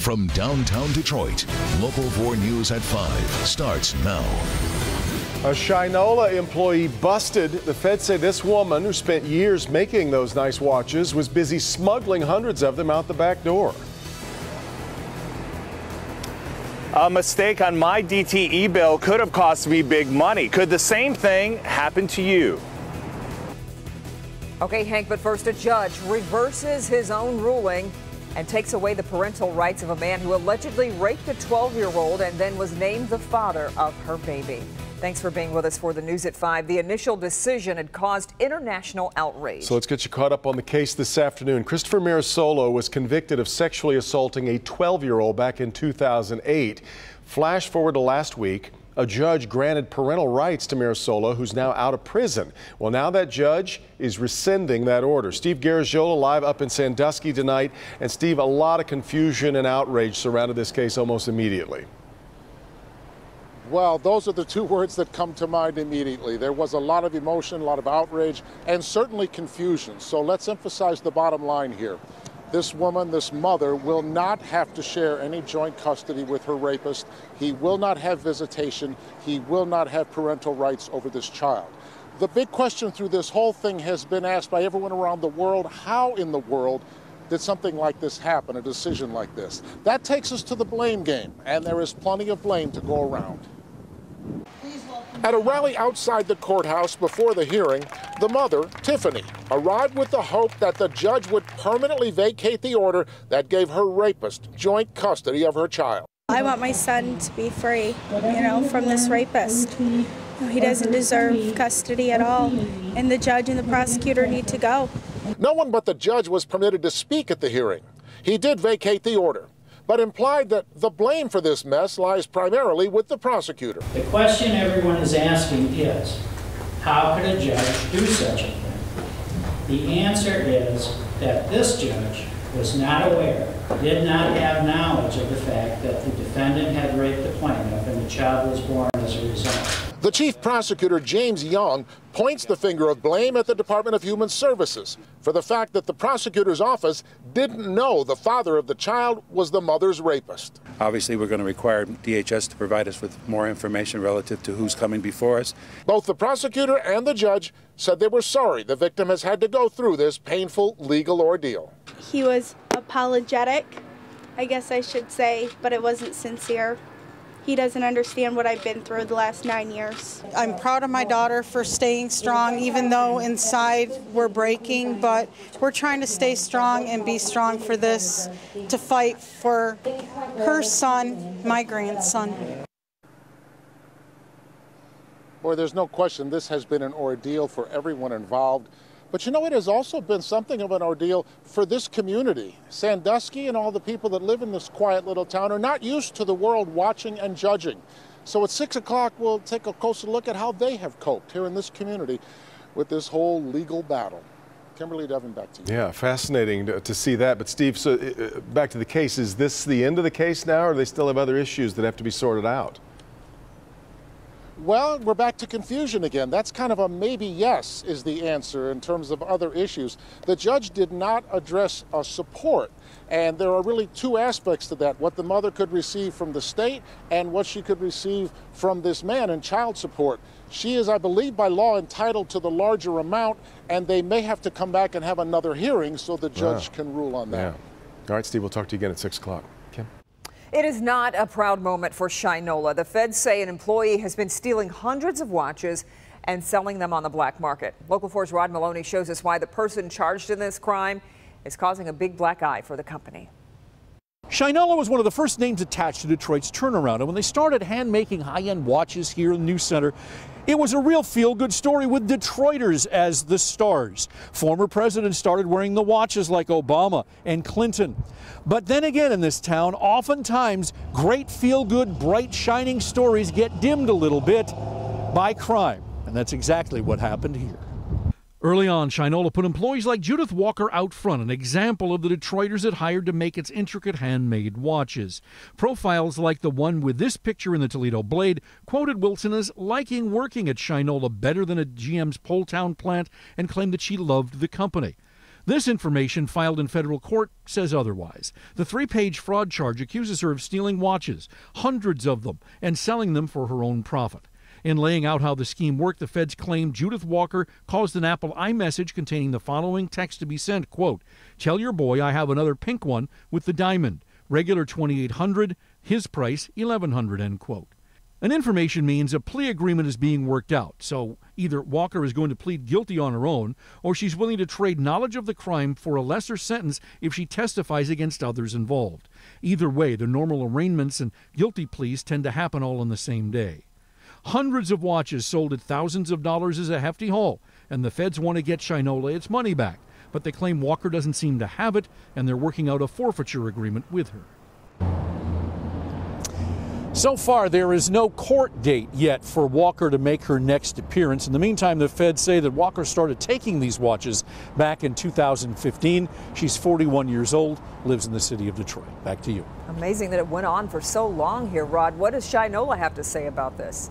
from downtown Detroit, Local 4 News at 5 starts now. A Shinola employee busted. The feds say this woman, who spent years making those nice watches, was busy smuggling hundreds of them out the back door. A mistake on my DTE bill could have cost me big money. Could the same thing happen to you? Okay, Hank, but first, a judge reverses his own ruling and takes away the parental rights of a man who allegedly raped a 12-year-old and then was named the father of her baby. Thanks for being with us for the News at 5. The initial decision had caused international outrage. So let's get you caught up on the case this afternoon. Christopher Mirasolo was convicted of sexually assaulting a 12-year-old back in 2008. Flash forward to last week. A judge granted parental rights to Mirasolo, who's now out of prison. Well, now that judge is rescinding that order. Steve Garagiola live up in Sandusky tonight. And Steve, a lot of confusion and outrage surrounded this case almost immediately. Well, those are the two words that come to mind immediately. There was a lot of emotion, a lot of outrage, and certainly confusion. So let's emphasize the bottom line here. This woman, this mother, will not have to share any joint custody with her rapist. He will not have visitation. He will not have parental rights over this child. The big question through this whole thing has been asked by everyone around the world: how in the world did something like this happen, a decision like this? That takes us to the blame game, and there is plenty of blame to go around. At a rally outside the courthouse before the hearing, the mother, Tiffany, arrived with the hope that the judge would permanently vacate the order that gave her rapist joint custody of her child. I want my son to be free, from this rapist. He doesn't deserve custody at all, and the judge and the prosecutor need to go. No one but the judge was permitted to speak at the hearing. He did vacate the order, but implied that the blame for this mess lies primarily with the prosecutor. The question everyone is asking is, how could a judge do such a thing? The answer is that this judge was not aware, did not have knowledge of the fact that the defendant had raped the plaintiff and the child was born as a result. The chief prosecutor, James Young, points the finger of blame at the Department of Human Services for the fact that the prosecutor's office didn't know the father of the child was the mother's rapist. Obviously, we're going to require DHS to provide us with more information relative to who's coming before us. Both the prosecutor and the judge said they were sorry the victim has had to go through this painful legal ordeal. He was apologetic, I guess I should say, but it wasn't sincere. He doesn't understand what I've been through the last 9 years. I'm proud of my daughter for staying strong, even though inside we're breaking, but we're trying to stay strong and be strong for this, to fight for her son, my grandson. Boy, there's no question this has been an ordeal for everyone involved. But it has also been something of an ordeal for this community. Sandusky and all the people that live in this quiet little town are not used to the world watching and judging. So at 6 o'clock, we'll take a closer look at how they have coped here in this community with this whole legal battle. Kimberly Devin, back to you. Yeah, fascinating to see that. But Steve, so back to the case. Is this the end of the case now, or do they still have other issues that have to be sorted out? Well, we're back to confusion again. That's kind of a maybe yes is the answer in terms of other issues. The judge did not address support, and there are really two aspects to that: what the mother could receive from the state and what she could receive from this man in child support. She is, I believe, by law entitled to the larger amount, and they may have to come back and have another hearing so the judge can rule on that. Yeah. All right, Steve, we'll talk to you again at 6 o'clock. Kim? It is not a proud moment for Shinola. The feds say an employee has been stealing hundreds of watches and selling them on the black market. Local 4's Rod Maloney shows us why the person charged in this crime is causing a big black eye for the company. Shinola was one of the first names attached to Detroit's turnaround, and when they started hand-making high-end watches here in the New Center, it was a real feel-good story with Detroiters as the stars. Former presidents started wearing the watches like Obama and Clinton. But then again in this town, oftentimes great feel-good, bright, shining stories get dimmed a little bit by crime. And that's exactly what happened here. Early on, Shinola put employees like Judith Walker out front, an example of the Detroiters it hired to make its intricate handmade watches. Profiles like the one with this picture in the Toledo Blade quoted Wilson as liking working at Shinola better than at GM's Poletown plant and claimed that she loved the company. This information filed in federal court says otherwise. The 3-page fraud charge accuses her of stealing watches, hundreds of them, and selling them for her own profit. In laying out how the scheme worked, the feds claimed Judith Walker caused an Apple iMessage containing the following text to be sent, quote, "Tell your boy I have another pink one with the diamond. Regular $2,800, his price $1,100, end quote. An information means a plea agreement is being worked out, so either Walker is going to plead guilty on her own, or she's willing to trade knowledge of the crime for a lesser sentence if she testifies against others involved. Either way, the normal arraignments and guilty pleas tend to happen all on the same day. Hundreds of watches sold at thousands of dollars is a hefty haul, and the feds want to get Shinola its money back, but they claim Walker doesn't seem to have it, and they're working out a forfeiture agreement with her. So far, there is no court date yet for Walker to make her next appearance. In the meantime, the feds say that Walker started taking these watches back in 2015. She's 41 years old, lives in the city of Detroit. Back to you. Amazing that it went on for so long here, Rod. What does Shinola have to say about this?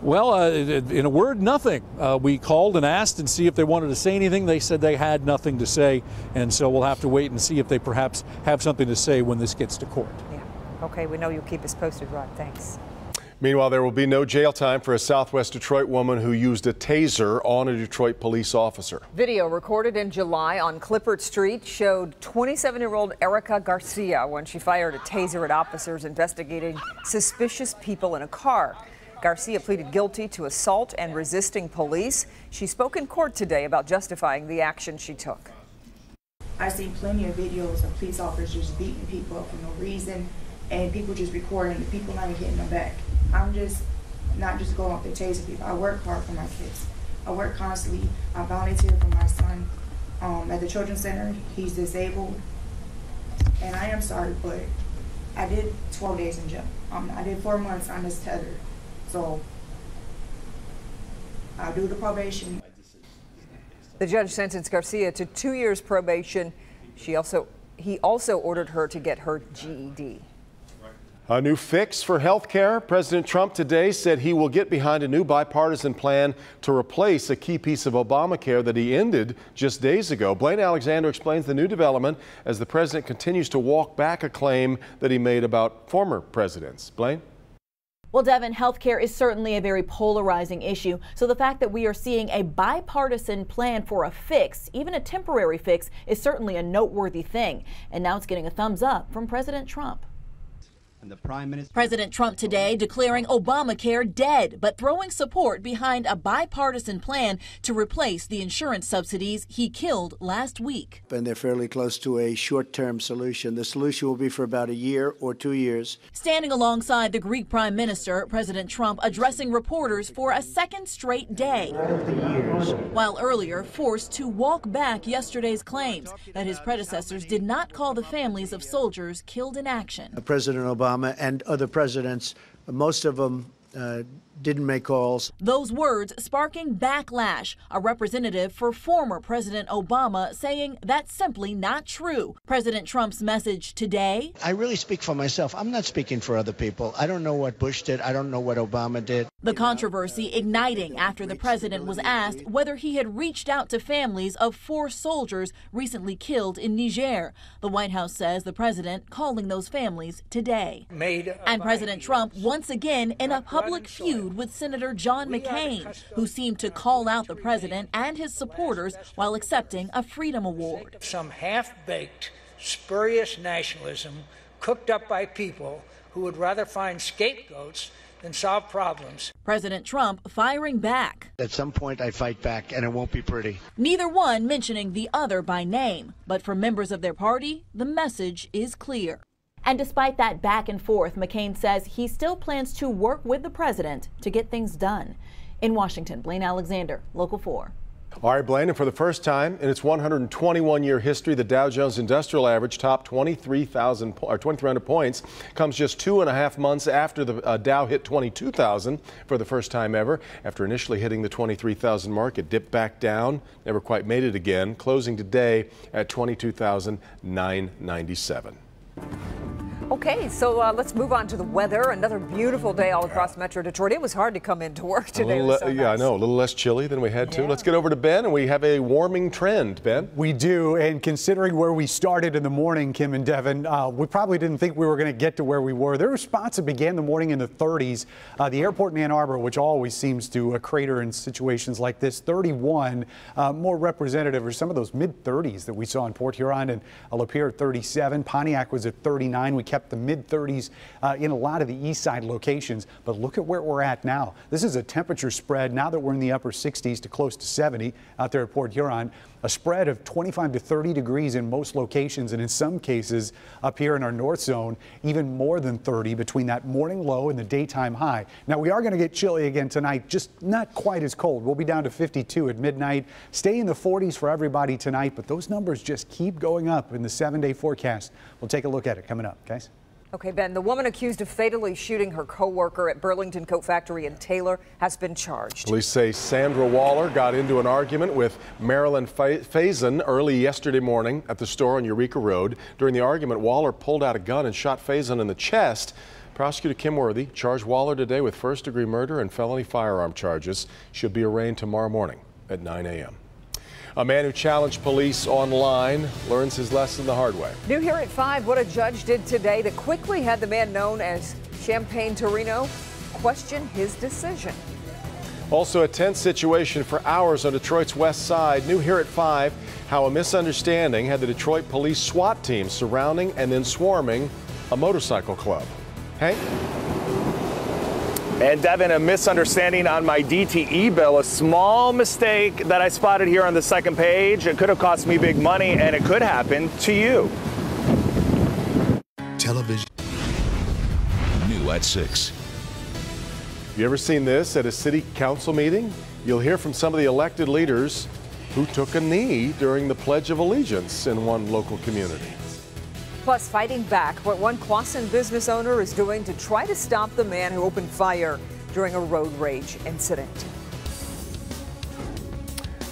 Well, in a word, nothing. We called and asked and see if they wanted to say anything. They said they had nothing to say, and so we'll have to wait and see if they perhaps have something to say when this gets to court. Yeah. Okay, we know you'll keep us posted, Rod. Thanks. Meanwhile, there will be no jail time for a Southwest Detroit woman who used a taser on a Detroit police officer. Video recorded in July on Clippert Street showed 27-year-old Erica Garcia when she fired a taser at officers investigating suspicious people in a car. Garcia pleaded guilty to assault and resisting police. She spoke in court today about justifying the action she took. I've seen plenty of videos of police officers beating people up for no reason, and people just recording the people not even hitting them back. I'm just not just going off the taser people. I work hard for my kids. I work constantly. I volunteer for my son at the Children's Center. He's disabled, and I am sorry, but I did 12 days in jail. I did 4 months on this tether, so I'll do the probation. The judge sentenced Garcia to 2 years probation. He also ordered her to get her GED. A new fix for health care. President Trump today said he will get behind a new bipartisan plan to replace a key piece of Obamacare that he ended just days ago. Blaine Alexander explains the new development as the president continues to walk back a claim that he made about former presidents. Blaine? Well, Devin, healthcare is certainly a very polarizing issue. So the fact that we are seeing a bipartisan plan for a fix, even a temporary fix, is certainly a noteworthy thing. And now it's getting a thumbs up from President Trump. President Trump today declaring Obamacare dead, but throwing support behind a bipartisan plan to replace the insurance subsidies he killed last week. And they're fairly close to a short-term solution. The solution will be for about a year or 2 years. Standing alongside the Greek Prime Minister, President Trump addressing reporters for a second straight day, while earlier forced to walk back yesterday's claims that his predecessors did not call the families of soldiers killed in action. President Obama and other presidents, most of them didn't make calls. Those words sparking backlash. A representative for former President Obama saying that's simply not true. President Trump's message today: I really speak for myself. I'm not speaking for other people. I don't know what Bush did. I don't know what Obama did. The controversy igniting after the president was asked whether he had reached out to families of 4 soldiers recently killed in Niger. The White House says the president calling those families today. And President Trump once again in a public feud with Senator John McCain, who seemed to call out the president and his supporters while accepting a Freedom Award. Some half-baked, spurious nationalism cooked up by people who would rather find scapegoats than solve problems. President Trump firing back. At some point I fight back, and it won't be pretty. Neither one mentioning the other by name, but for members of their party, the message is clear. And despite that back and forth, McCain says he still plans to work with the president to get things done. In Washington, Blaine Alexander, Local 4. All right, Blaine, and for the first time in its 121-year history, the Dow Jones Industrial Average topped 2,300 points. Comes just 2.5 months after the Dow hit 22,000 for the first time ever. After initially hitting the 23,000 mark, it dipped back down, never quite made it again, closing today at 22,997. Okay, so let's move on to the weather. Another beautiful day all across Metro Detroit. It was hard to come into work today. Yeah, I know. A little less chilly than we had to. Let's get over to Ben, and we have a warming trend. Ben? We do, and considering where we started in the morning, Kim and Devin, we probably didn't think we were going to get to where we were. There were spots that began the morning in the 30s. The airport in Ann Arbor, which always seems to crater in situations like this, 31. More representative are some of those mid-30s that we saw in Port Huron and Lapeer at 37. Pontiac was at 39. We kept the mid-30s in a lot of the east side locations, but look at where we're at now. This is a temperature spread now that we're in the upper 60s to close to 70 out there at Port Huron. A spread of 25 to 30 degrees in most locations, and in some cases up here in our north zone, even more than 30 between that morning low and the daytime high. Now, we are going to get chilly again tonight, just not quite as cold. We'll be down to 52 at midnight. Stay in the 40s for everybody tonight, but those numbers just keep going up in the 7-day forecast. We'll take a look at it coming up, guys. Okay, Ben, the woman accused of fatally shooting her co-worker at Burlington Coat Factory in Taylor has been charged. Police say Sandra Waller got into an argument with Marilyn Faison early yesterday morning at the store on Eureka Road. During the argument, Waller pulled out a gun and shot Faison in the chest. Prosecutor Kim Worthy charged Waller today with first-degree murder and felony firearm charges. She'll be arraigned tomorrow morning at 9 a.m. A man who challenged police online learns his lesson the hard way. New here at 5, what a judge did today that quickly had the man known as Champagne Torino question his decision. Also a tense situation for hours on Detroit's west side. New here at 5, how a misunderstanding had the Detroit police SWAT team surrounding and then swarming a motorcycle club. Hank? And Devin, a misunderstanding on my DTE bill, a small mistake that I spotted here on the second page. It could have cost me big money, and it could happen to you. Television. New at 6. You ever seen this at a city council meeting? You'll hear from some of the elected leaders who took a knee during the Pledge of Allegiance in one local community. Plus, fighting back what one Quasin business owner is doing to try to stop the man who opened fire during a road rage incident.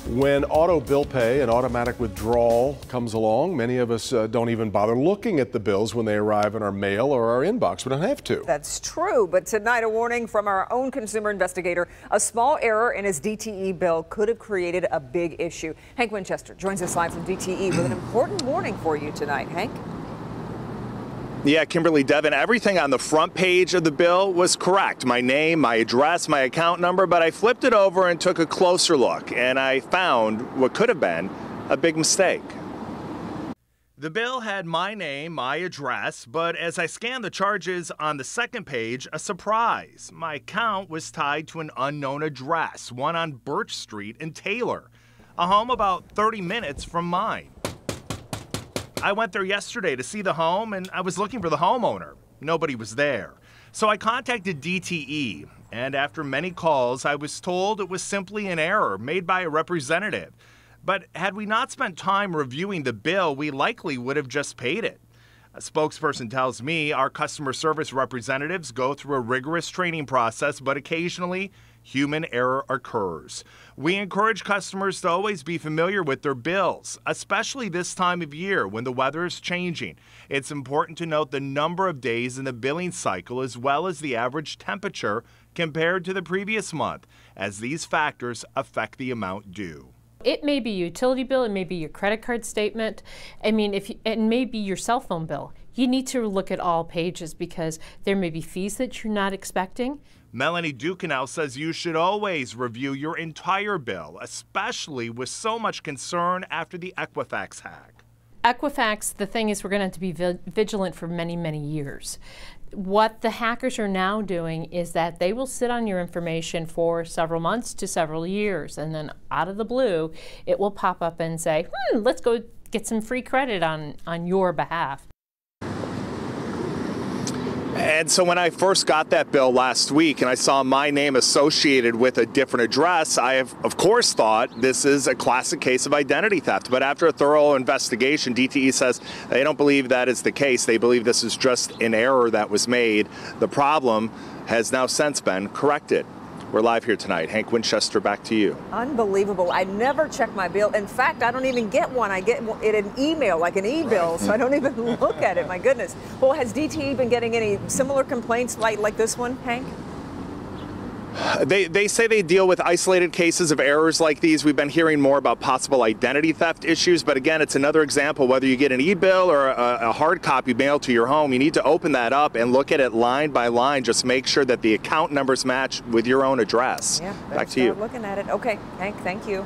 When auto bill pay and automatic withdrawal comes along, many of us don't even bother looking at the bills when they arrive in our mail or our inbox. We don't have to. That's true, but tonight a warning from our own consumer investigator. A small error in his DTE bill could have created a big issue. Hank Winchester joins us live from DTE with an important warning for you tonight. Hank? Yeah, Kimberly, Devin, everything on the front page of the bill was correct. My name, my address, my account number, but I flipped it over and took a closer look, and I found what could have been a big mistake. The bill had my name, my address, but as I scanned the charges on the second page, a surprise. My account was tied to an unknown address, one on Birch Street in Taylor, a home about 30 minutes from mine. I went there yesterday to see the home, and I was looking for the homeowner. Nobody was there. So I contacted DTE, and after many calls, I was told it was simply an error made by a representative. But had we not spent time reviewing the bill, we likely would have just paid it. A spokesperson tells me our customer service representatives go through a rigorous training process, but occasionally human error occurs. We encourage customers to always be familiar with their bills, especially this time of year when the weather is changing. It's important to note the number of days in the billing cycle as well as the average temperature compared to the previous month, as these factors affect the amount due. It may be your utility bill, it may be your credit card statement, it may be your cell phone bill. You need to look at all pages because there may be fees that you're not expecting. Melanie Ducanel says you should always review your entire bill, especially with so much concern after the Equifax hack. Equifax, the thing is we're going to have to be vigilant for many, many years. What the hackers are now doing is that they will sit on your information for several months to several years, and then out of the blue, it will pop up and say, let's go get some free credit on your behalf. And so when I first got that bill last week and I saw my name associated with a different address, I of course thought this is a classic case of identity theft. But after a thorough investigation, DTE says they don't believe that is the case. They believe this is just an error that was made. The problem has now since been corrected. We're live here tonight. Hank Winchester, back to you. Unbelievable. I never check my bill. In fact, I don't even get one. I get it in email, like an e-bill, so I don't even look at it. My goodness. Well, has DTE been getting any similar complaints like this one, Hank? They say they deal with isolated cases of errors like these. We've been hearing more about possible identity theft issues, but again, it's another example. Whether you get an e-bill or a hard copy mailed to your home, you need to open that up and look at it line by line. Just make sure that the account numbers match with your own address. Yeah, back to you. Looking at it. Okay, Hank, thank you.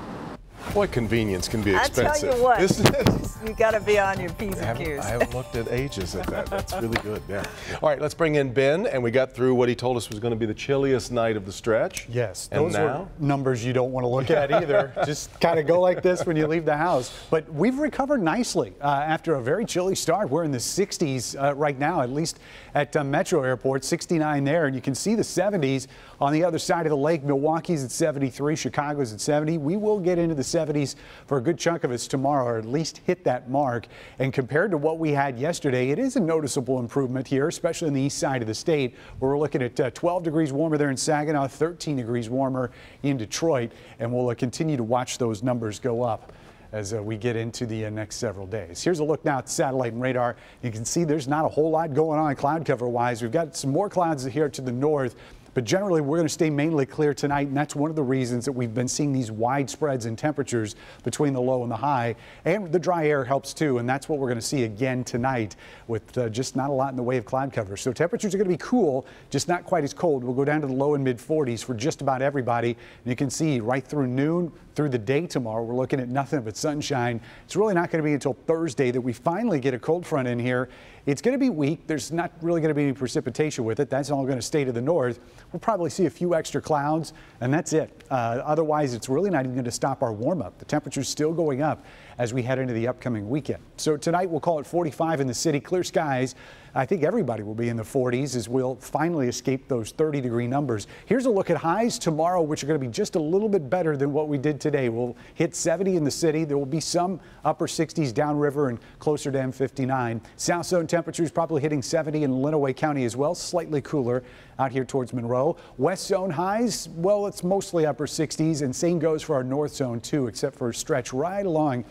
Boy, convenience can be expensive. I tell you what, you got to be on your P's and Q's. I haven't looked at ages at that. That's really good, yeah. All right, let's bring in Ben, and we got through what he told us was going to be the chilliest night of the stretch. Yes, and those now? are numbers you don't want to look at either. Just kind of go like this when you leave the house. But we've recovered nicely after a very chilly start. We're in the 60s right now, at least at Metro Airport, 69 there, and you can see the 70s on the other side of the lake. Milwaukee's at 73, Chicago's at 70. We will get into the 70s for a good chunk of us tomorrow, or at least hit that mark. And compared to what we had yesterday, it is a noticeable improvement here, especially on the east side of the state, where we're looking at 12 degrees warmer there in Saginaw, 13 degrees warmer in Detroit, and we'll continue to watch those numbers go up as we get into the next several days. Here's a look now at satellite and radar. You can see there's not a whole lot going on cloud cover wise. We've got some more clouds here to the north, but generally we're going to stay mainly clear tonight, and that's one of the reasons that we've been seeing these wide spreads in temperatures between the low and the high. And the dry air helps too, and that's what we're going to see again tonight with just not a lot in the way of cloud cover. So temperatures are going to be cool, just not quite as cold. We'll go down to the low and mid 40s for just about everybody. And you can see right through noon, through the day tomorrow, we're looking at nothing but sunshine. It's really not going to be until Thursday that we finally get a cold front in here. It's going to be weak. There's not really going to be any precipitation with it. That's all going to stay to the north. We'll probably see a few extra clouds, and that's it. Otherwise, it's really not even going to stop our warm-up. The temperature's still going up as we head into the upcoming weekend. So tonight, we'll call it 45 in the city. Clear skies. I think everybody will be in the 40s as we'll finally escape those 30-degree numbers. Here's a look at highs tomorrow, which are going to be just a little bit better than what we did today. We'll hit 70 in the city. There will be some upper 60s downriver and closer to M59. South zone temperatures probably hitting 70 in Lenawee County as well, slightly cooler out here towards Monroe. West zone highs, well, it's mostly upper 60s, and same goes for our north zone too, except for a stretch right along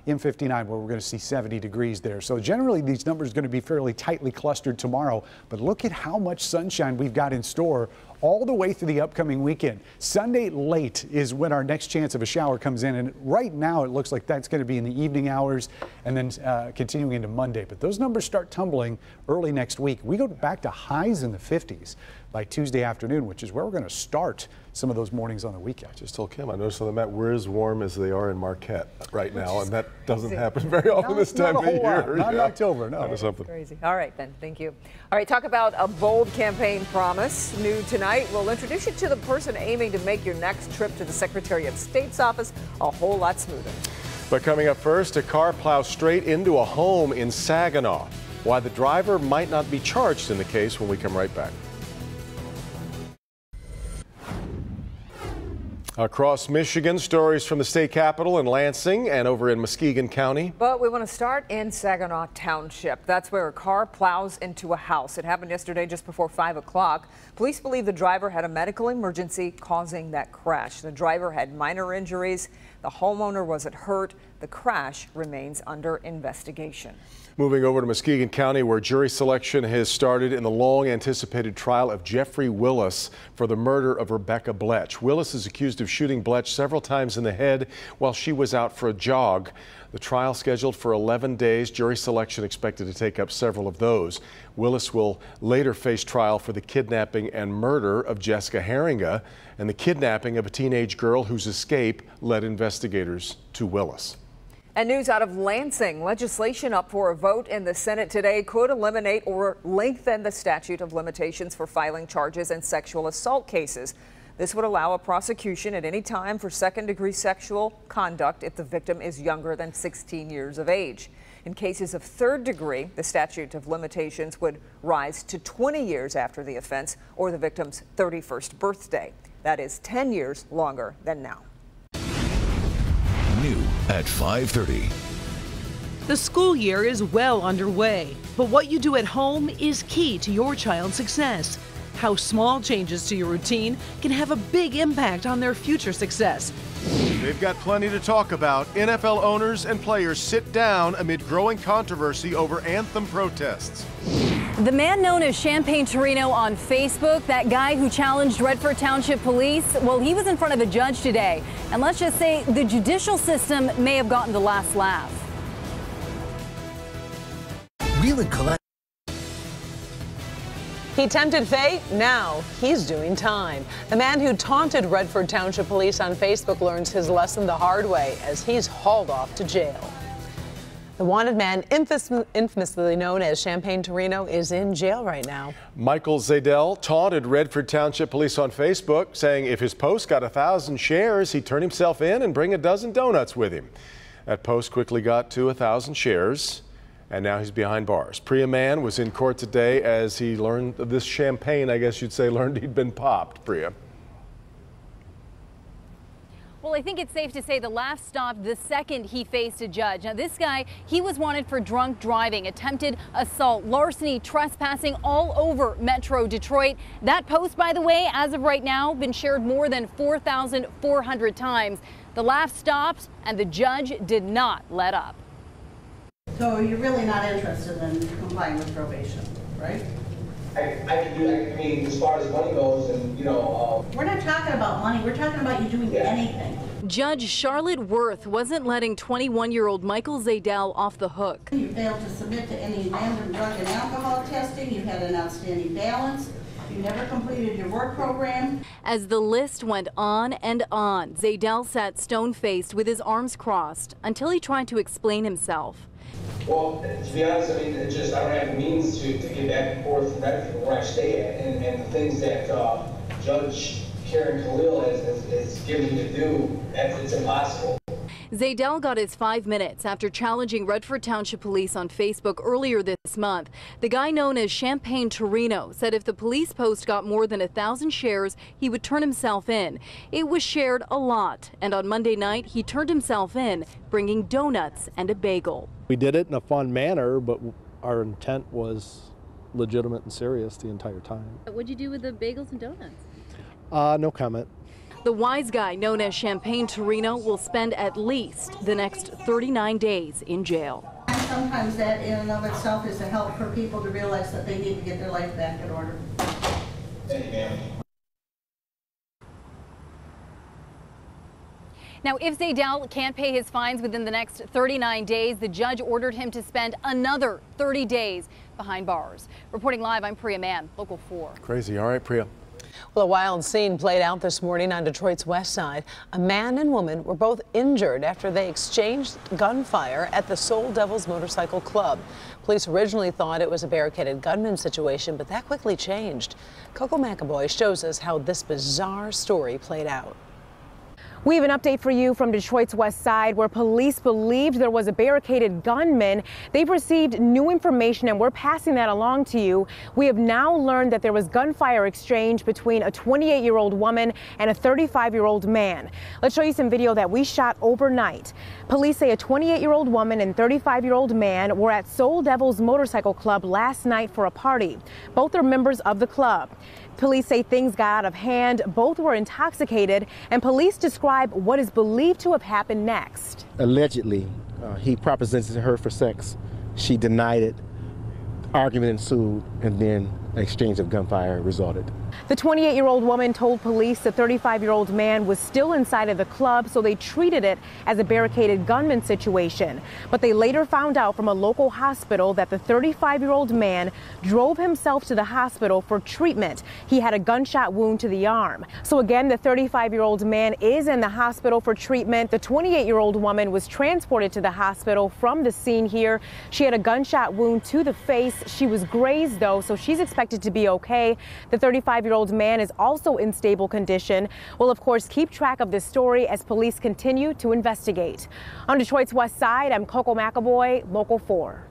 M59 where we're going to see 70 degrees there. So generally these numbers are going to be fairly tightly clustered tomorrow, but look at how much sunshine we've got in store all the way through the upcoming weekend. Sunday late is when our next chance of a shower comes in, and right now it looks like that's going to be in the evening hours and then continuing into Monday. But those numbers start tumbling early next week. We go back to highs in the 50s by Tuesday afternoon, which is where we're going to start some of those mornings on the weekend. I just told Kim, I noticed on the map we're as warm as they are in Marquette right now, and that doesn't happen very often this time of year. Not in October, no. Something. Crazy. All right, Ben, thank you. All right, talk about a bold campaign promise. New tonight, we'll introduce you to the person aiming to make your next trip to the Secretary of State's office a whole lot smoother. But coming up first, a car plows straight into a home in Saginaw. Why the driver might not be charged in the case when we come right back. Across Michigan, stories from the state capitol in Lansing and over in Muskegon County. But we want to start in Saginaw Township. That's where a car plows into a house. It happened yesterday just before 5 o'clock. Police believe the driver had a medical emergency causing that crash. The driver had minor injuries. The homeowner wasn't hurt. The crash remains under investigation. Moving over to Muskegon County, where jury selection has started in the long-anticipated trial of Jeffrey Willis for the murder of Rebecca Bletch. Willis is accused of shooting Bletch several times in the head while she was out for a jog. The trial scheduled for 11 days. Jury selection expected to take up several of those. Willis will later face trial for the kidnapping and murder of Jessica Herringa and the kidnapping of a teenage girl whose escape led investigators to Willis. And news out of Lansing. Legislation up for a vote in the Senate today could eliminate or lengthen the statute of limitations for filing charges in sexual assault cases. This would allow a prosecution at any time for second-degree sexual conduct if the victim is younger than 16 years of age. In cases of third degree, the statute of limitations would rise to 20 years after the offense or the victim's 31st birthday. That is 10 years longer than now. New at 5:30. The school year is well underway, but what you do at home is key to your child's success. how small changes to your routine can have a big impact on their future success. They've got plenty to talk about. NFL owners and players sit down amid growing controversy over anthem protests. The man known as Champagne Torino on Facebook, that guy who challenged Redford Township Police, well, he was in front of a judge today. And let's just say the judicial system may have gotten the last laugh. Really collect. He tempted fate. Now he's doing time. The man who taunted Redford Township Police on Facebook learns his lesson the hard way as he's hauled off to jail. The wanted man, infamously known as Champagne Torino, is in jail right now. Michael Zadell taunted Redford Township Police on Facebook, saying if his post got 1,000 shares, he'd turn himself in and bring a dozen donuts with him. That post quickly got to 1,000 shares, and now he's behind bars. Priya Mann was in court today as he learned this champagne, I guess you'd say, learned he'd been popped. Priya. Well, I think it's safe to say the laugh stopped the second he faced a judge. Now, this guy, he was wanted for drunk driving, attempted assault, larceny, trespassing all over Metro Detroit. That post, by the way, as of right now, been shared more than 4,400 times. The laugh stopped, and the judge did not let up. So you're really not interested in complying with probation, right? I mean, as far as money goes, and we're not talking about money. We're talking about you doing anything. Judge Charlotte Worth wasn't letting 21-year-old Michael Zadell off the hook. You failed to submit to any random drug and alcohol testing. You had an outstanding balance. You never completed your work program. As the list went on and on, Zadell sat stone-faced with his arms crossed until he tried to explain himself. Well, to be honest, I mean, I don't have the means to get back and forth from Redford where I stay at, and the things that Judge Karen Khalil has given me to do, it's impossible. Zadell got his 5 minutes after challenging Redford Township Police on Facebook earlier this month. The guy known as Champagne Torino said if the police post got more than 1,000 shares, he would turn himself in. It was shared a lot, and on Monday night, he turned himself in, bringing donuts and a bagel. We did it in a fun manner, but our intent was legitimate and serious the entire time. What'd you do with the bagels and donuts? No comment. The wise guy known as Champagne Torino will spend at least the next 39 days in jail. And sometimes that in and of itself is a help for people to realize that they need to get their life back in order. Thank you, ma'am. Now, if Zadell can't pay his fines within the next 39 days, the judge ordered him to spend another 30 days behind bars. Reporting live, I'm Priya Mann, Local 4. Crazy. All right, Priya. Well, a wild scene played out this morning on Detroit's west side. A man and woman were both injured after they exchanged gunfire at the Soul Devils Motorcycle Club. Police originally thought it was a barricaded gunman situation, but that quickly changed. Coco McAvoy shows us how this bizarre story played out. We have an update for you from Detroit's west side where police believed there was a barricaded gunman. They've received new information and we're passing that along to you. We have now learned that there was gunfire exchange between a 28-year-old woman and a 35-year-old man. Let's show you some video that we shot overnight. Police say a 28-year-old woman and 35-year-old man were at Soul Devils Motorcycle Club last night for a party. Both are members of the club. Police say things got out of hand. Both were intoxicated, and police describe what is believed to have happened next. Allegedly, he propositioned her for sex. She denied it. Argument ensued, and then an exchange of gunfire resulted. The 28-year-old woman told police the 35-year-old man was still inside of the club, so they treated it as a barricaded gunman situation. But they later found out from a local hospital that the 35-year-old man drove himself to the hospital for treatment. He had a gunshot wound to the arm. So again, the 35-year-old man is in the hospital for treatment. The 28-year-old woman was transported to the hospital from the scene here. She had a gunshot wound to the face. She was grazed, though, so she's expected to be okay. The 35-year-old man is also in stable condition. We'll, of course, keep track of this story as police continue to investigate. On Detroit's west side, I'm Coco McAvoy, Local 4.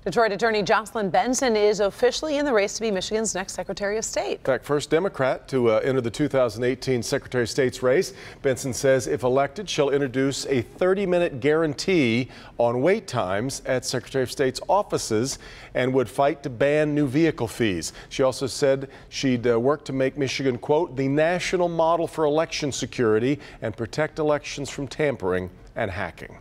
Detroit Attorney Jocelyn Benson is officially in the race to be Michigan's next Secretary of State. In fact, first Democrat to enter the 2018 Secretary of State's race. Benson says if elected, she'll introduce a 30-minute guarantee on wait times at Secretary of State's offices and would fight to ban new vehicle fees. She also said she'd work to make Michigan, quote, the national model for election security and protect elections from tampering and hacking.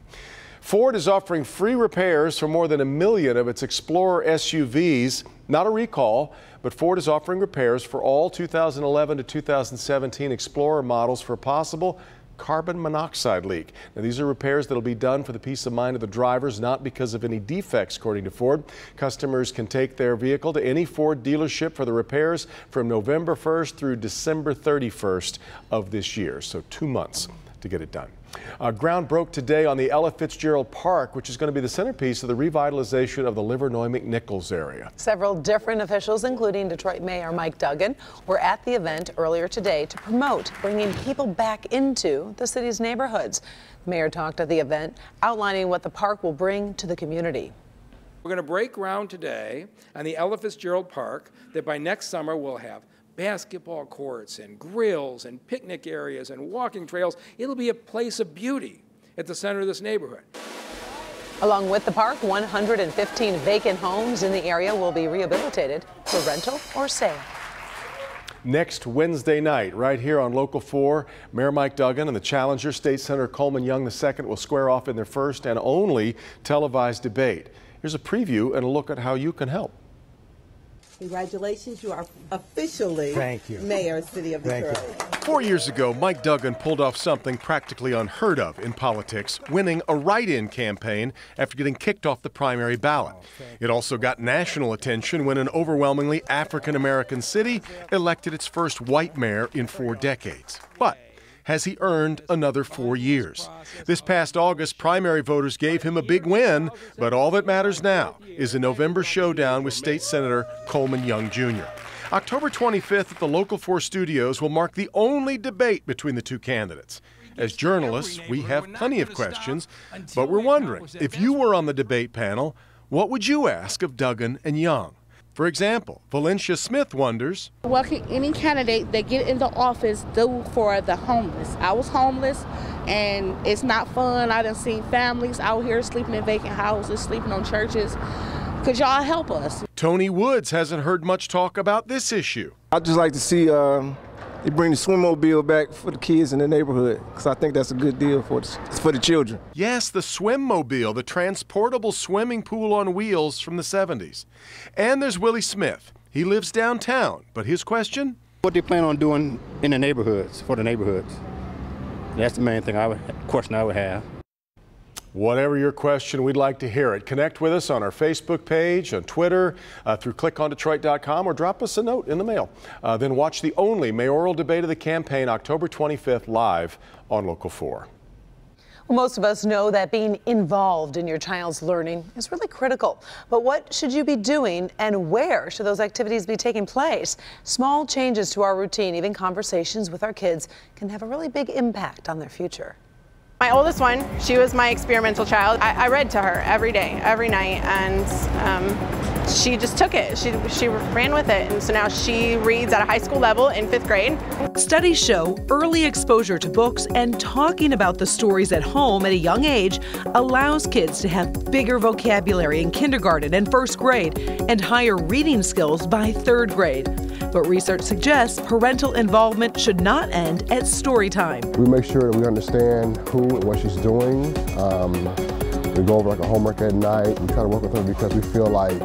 Ford is offering free repairs for more than 1 million of its Explorer SUVs. Not a recall, but Ford is offering repairs for all 2011 to 2017 Explorer models for a possible carbon monoxide leak. Now, these are repairs that will be done for the peace of mind of the drivers, not because of any defects, according to Ford. Customers can take their vehicle to any Ford dealership for the repairs from November 1st through December 31st of this year, so 2 months to get it done. Ground broke today on the Ella Fitzgerald Park, which is going to be the centerpiece of the revitalization of the Livernois-McNichols area. Several different officials, including Detroit Mayor Mike Duggan, were at the event earlier today to promote bringing people back into the city's neighborhoods. The mayor talked at the event, outlining what the park will bring to the community. We're going to break ground today on the Ella Fitzgerald Park that by next summer we'll have basketball courts and grills and picnic areas and walking trails. It'll be a place of beauty at the center of this neighborhood. Along with the park, 115 vacant homes in the area will be rehabilitated for rental or sale. Next Wednesday night, right here on Local 4, Mayor Mike Duggan and the challenger, State Senator Coleman Young II, will square off in their first and only televised debate. Here's a preview and a look at how you can help. Congratulations, you are officially Mayor of the City of Detroit. 4 years ago, Mike Duggan pulled off something practically unheard of in politics, winning a write-in campaign after getting kicked off the primary ballot. It also got national attention when an overwhelmingly African-American city elected its first white mayor in 4 decades. But has he earned another 4 years? This past August, primary voters gave him a big win, but all that matters now is a November showdown with State Senator Coleman Young Jr. October 25th at the Local 4 studios will mark the only debate between the two candidates. As journalists, we have plenty of questions, but we're wondering, if you were on the debate panel, what would you ask of Duggan and Young? For example, Valencia Smith wonders, what can any candidate that get into office do for the homeless? I was homeless, and it's not fun. I done seen families out here sleeping in vacant houses, sleeping on churches. Could y'all help us? Tony Woods hasn't heard much talk about this issue. I'd just like to see they bring the swimmobile back for the kids in the neighborhood, because I think that's a good deal for the children. Yes, the Swimmobile, the transportable swimming pool on wheels from the 70s. And there's Willie Smith. He lives downtown, but his question? What they plan on doing in the neighborhoods, for the neighborhoods. That's the main question I would have. Whatever your question, we'd like to hear it. Connect with us on our Facebook page, on Twitter, through clickondetroit.com, or drop us a note in the mail. Then watch the only mayoral debate of the campaign October 25th live on Local 4. Well, most of us know that being involved in your child's learning is really critical. But what should you be doing, and where should those activities be taking place? Small changes to our routine, even conversations with our kids, can have a really big impact on their future. My oldest one, she was my experimental child. I read to her every day, every night, and she just took it. She ran with it, and so now she reads at a high school level in 5th grade. Studies show early exposure to books and talking about the stories at home at a young age allows kids to have bigger vocabulary in kindergarten and 1st grade and higher reading skills by 3rd grade. But research suggests parental involvement should not end at story time. We make sure that we understand who and what she's doing. We go over like a homework at night. We try to work with her because we feel like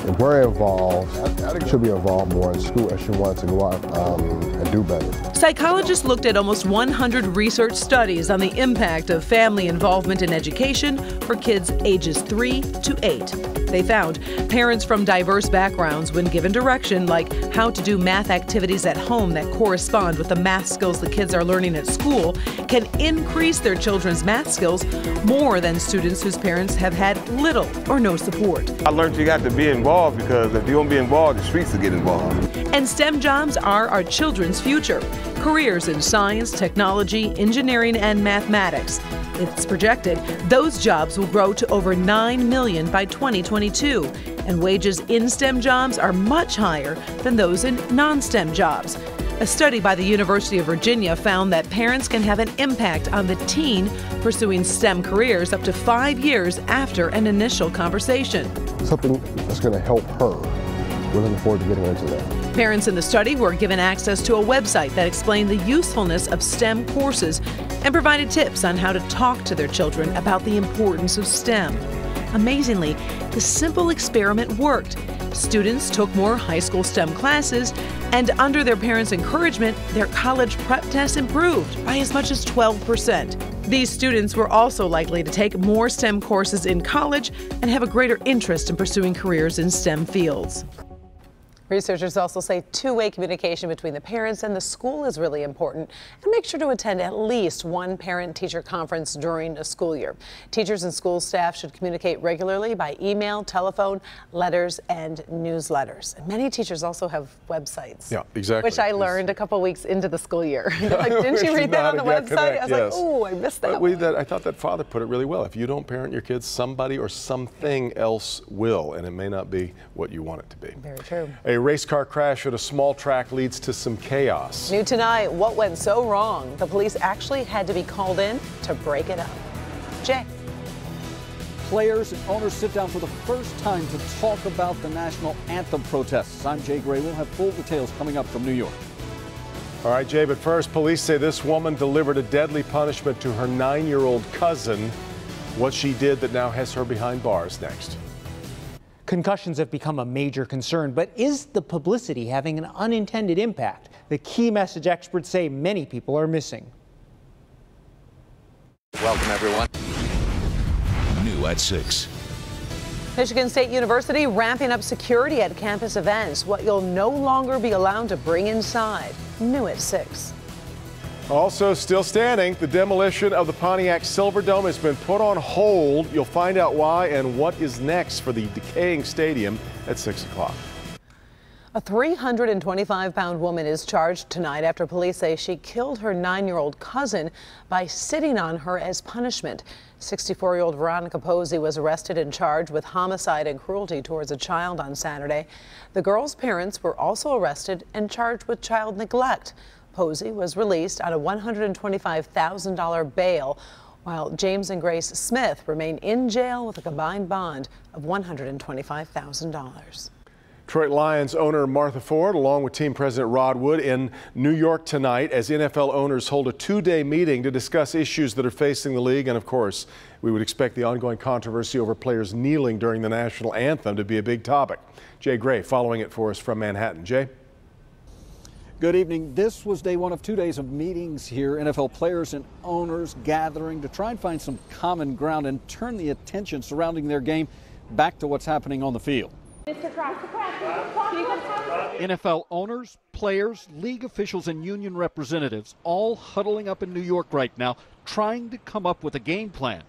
if we're involved, she'll be involved more in school as she wants to go out and do better. Psychologists looked at almost 100 research studies on the impact of family involvement in education for kids ages 3 to 8. They found parents from diverse backgrounds, when given direction like how to do math activities at home that correspond with the math skills the kids are learning at school, can increase their children's math skills more than students whose parents have had little or no support. I learned you got to be involved, because if you don't be involved, streets to get involved. And STEM jobs are our children's future. Careers in science, technology, engineering, and mathematics. It's projected those jobs will grow to over 9 million by 2022. And wages in STEM jobs are much higher than those in non-STEM jobs. A study by the University of Virginia found that parents can have an impact on the teen pursuing STEM careers up to 5 years after an initial conversation. Something that's going to help her. We're looking forward to getting her into that. Parents in the study were given access to a website that explained the usefulness of STEM courses and provided tips on how to talk to their children about the importance of STEM. Amazingly, the simple experiment worked. Students took more high school STEM classes, and under their parents' encouragement, their college prep tests improved by as much as 12%. These students were also likely to take more STEM courses in college and have a greater interest in pursuing careers in STEM fields. Researchers also say two-way communication between the parents and the school is really important, and make sure to attend at least one parent-teacher conference during a school year. Teachers and school staff should communicate regularly by email, telephone, letters, and newsletters. And many teachers also have websites. Yeah, exactly. Which I learned a couple weeks into the school year. Like, didn't you read that on the website? I was like, oh, I missed that one. I thought that father put it really well. If you don't parent your kids, somebody or something else will, and it may not be what you want it to be. Very true. A race car crash at a small track leads to some chaos. New tonight, what went so wrong? The police actually had to be called in to break it up. Jay. Players and owners sit down for the first time to talk about the national anthem protests. I'm Jay Gray. We'll have full details coming up from New York. All right, Jay, but first, police say this woman delivered a deadly punishment to her 9-year-old cousin. What she did that now has her behind bars. Next. Concussions have become a major concern, but is the publicity having an unintended impact? The key message experts say many people are missing. Welcome, everyone. New at 6. Michigan State University ramping up security at campus events. What you'll no longer be allowed to bring inside. New at 6. Also still standing, the demolition of the Pontiac Silverdome has been put on hold. You'll find out why and what is next for the decaying stadium at 6 o'clock. A 325-pound woman is charged tonight after police say she killed her 9-year-old cousin by sitting on her as punishment. 64-year-old Veronica Posey was arrested and charged with homicide and cruelty towards a child on Saturday. The girl's parents were also arrested and charged with child neglect. Posey was released on a $125,000 bail, while James and Grace Smith remain in jail with a combined bond of $125,000. Detroit Lions owner Martha Ford, along with team president Rod Wood, in New York tonight as NFL owners hold a 2-day meeting to discuss issues that are facing the league. And of course, we would expect the ongoing controversy over players kneeling during the national anthem to be a big topic. Jay Gray following it for us from Manhattan. Jay? Good evening. This was day one of 2 days of meetings here. NFL players and owners gathering to try and find some common ground and turn the attention surrounding their game back to what's happening on the field. NFL owners, players, league officials, and union representatives all huddling up in New York right now, trying to come up with a game plan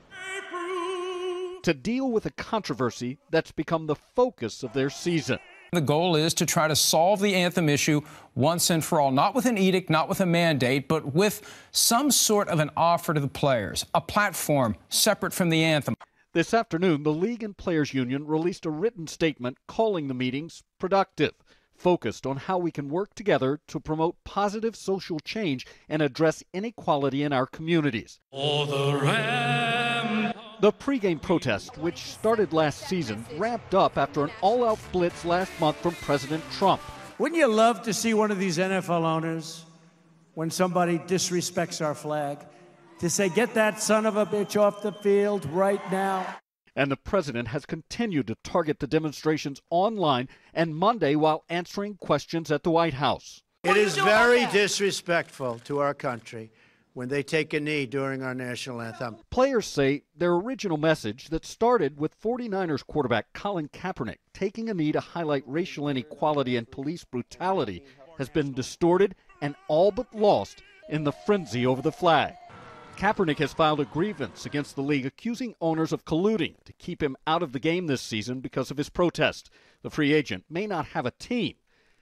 to deal with a controversy that's become the focus of their season. The goal is to try to solve the anthem issue once and for all, not with an edict, not with a mandate, but with some sort of an offer to the players, a platform separate from the anthem. This afternoon, the League and Players Union released a written statement calling the meetings productive, focused on how we can work together to promote positive social change and address inequality in our communities. The pregame protest, which started last season, ramped up after an all-out blitz last month from President Trump. Wouldn't you love to see one of these NFL owners, when somebody disrespects our flag, to say, get that son of a bitch off the field right now? And the president has continued to target the demonstrations online and Monday while answering questions at the White House. It is very disrespectful to our country when they take a knee during our national anthem. Players say their original message that started with 49ers quarterback Colin Kaepernick taking a knee to highlight racial inequality and police brutality has been distorted and all but lost in the frenzy over the flag. Kaepernick has filed a grievance against the league accusing owners of colluding to keep him out of the game this season because of his protest. The free agent may not have a team,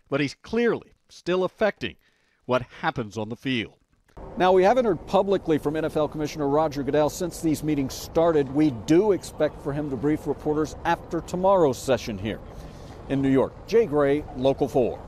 but he's clearly still affecting what happens on the field. Now, we haven't heard publicly from NFL Commissioner Roger Goodell since these meetings started. We do expect for him to brief reporters after tomorrow's session here in New York. Jay Gray, Local 4.